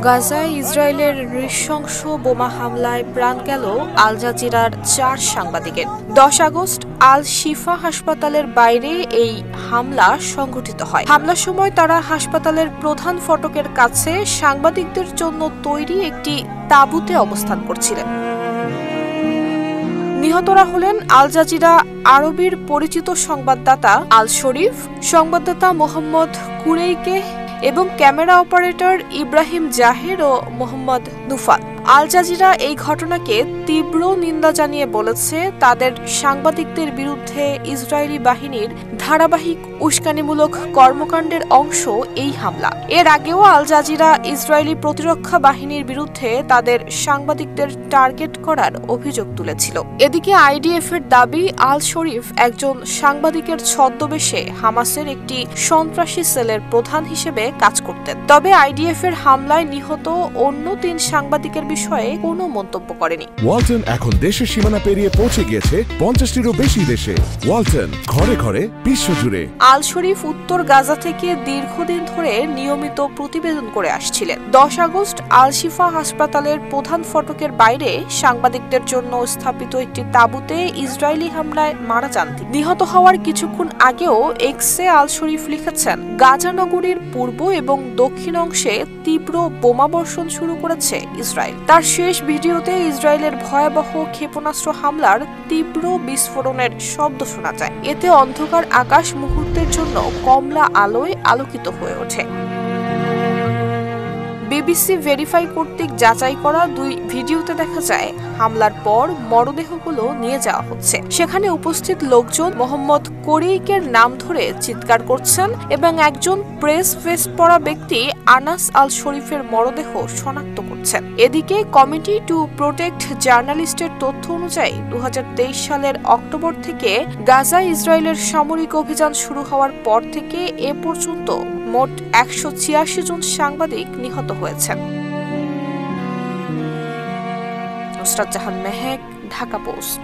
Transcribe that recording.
গাজায় ইসরায়েলের নৃশংস বোমা হামলায় প্রাণ গেল আল জাজিরার 4 সাংবাদিকের। 10 আগস্ট আল শিফা হাসপাতালের বাইরে এই হামলা সংঘটিত হয়। হামলার সময় তারা হাসপাতালের প্রধান ফটকের কাছে সাংবাদিকদের জন্য তৈরি একটি তাঁবুতে অবস্থান করছিলেন। নিহতরা হলেন আল জাজিরা আরবির পরিচিত সংবাদদাতা আল শরীফ, সংবাদদাতা মোহাম্মদ কুরেইকে এবং ক্যামেরা অপারেটর ইব্রাহিম জাহের ও মোহাম্মদ নুফাল। আল জাজিরা এই ঘটনাকে তীব্র নিন্দা জানিয়ে বলেছে, তাদের সাংবাদিকদের বিরুদ্ধে ইসরায়েলি বাহিনীর ধারাবাহিক উস্কানিমূলক কর্মকাণ্ডের অংশ এই হামলা। এর আগেও আল জাজিরা ইসরায়েলি প্রতিরক্ষা বাহিনীর বিরুদ্ধে তাদের সাংবাদিকদের টার্গেট করার অভিযোগ তুলেছিল। এদিকে আইডিএফের দাবি, আল শরীফ একজন সাংবাদিকের ছদ্মবেশে হামাসের একটি সন্ত্রাসী সেলের প্রধান হিসেবে কাজ করতেন। তবে আইডিএফের হামলায় নিহত অন্য 3 সাংবাদিকের বিষয়ে কোনো মন্তব্য করেনি। ওয়ালটন এখন দেশের সীমানা পেরিয়ে পৌঁছে গিয়েছে 50টিরও বেশি দেশে। ওয়ালটন, ঘরে ঘরে বিশ্বজুড়ে। আল শরীফ উত্তর গাজা থেকে দীর্ঘদিন ধরে নিয়মিত প্রতিবেদন করে আসছিলেন। 10 আগস্ট আল শিফা হাসপাতালের প্রধান ফটকের বাইরে সাংবাদিকদের জন্য স্থাপিত একটি তাঁবুতে ইসরায়েলি হামলায় মারা যান তিনি। নিহত হওয়ার কিছুক্ষণ আগেও এক্সে আল শরীফ লিখেছেন, গাজা নগরীর পূর্ব এবং দক্ষিণ অংশে তীব্র বোমাবর্ষণ শুরু করেছে ইসরায়েল। তার শেষ ভিডিওতে ইসরায়েলের ভয়াবহ ক্ষেপণাস্ত্র হামলার তীব্র বিস্ফোরণের শব্দ শোনা যায়। এতে অন্ধকার আকাশ মুহূর্তের জন্য কমলা আলোয় আলোকিত হয়ে ওঠে। বিবিসি ভেরিফাই কর্তৃক যাচাই করা 2 ভিডিওতে দেখা যায় হামলার পর মরদেহগুলো নিয়ে যাওয়া হচ্ছে। সেখানে উপস্থিত লোকজন মোহাম্মদ কোরেইকের নাম ধরে চিৎকার করছেন এবং একজন প্রেস ভেস্ট পরা ব্যক্তি আনাস আল শরীফের মরদেহ শনাক্ত করছেন। এদিকে কমিটি টু প্রোটেক্ট জার্নালিস্টের তথ্য অনুযায়ী 2023 সালের অক্টোবর থেকে গাজায় ইসরায়েলের সামরিক অভিযান শুরু হওয়ার পর থেকে এ পর্যন্ত মোট 186 জন সাংবাদিক নিহত হয়েছেন। নুসরাত জাহান মেহেক, ঢাকা পোস্ট।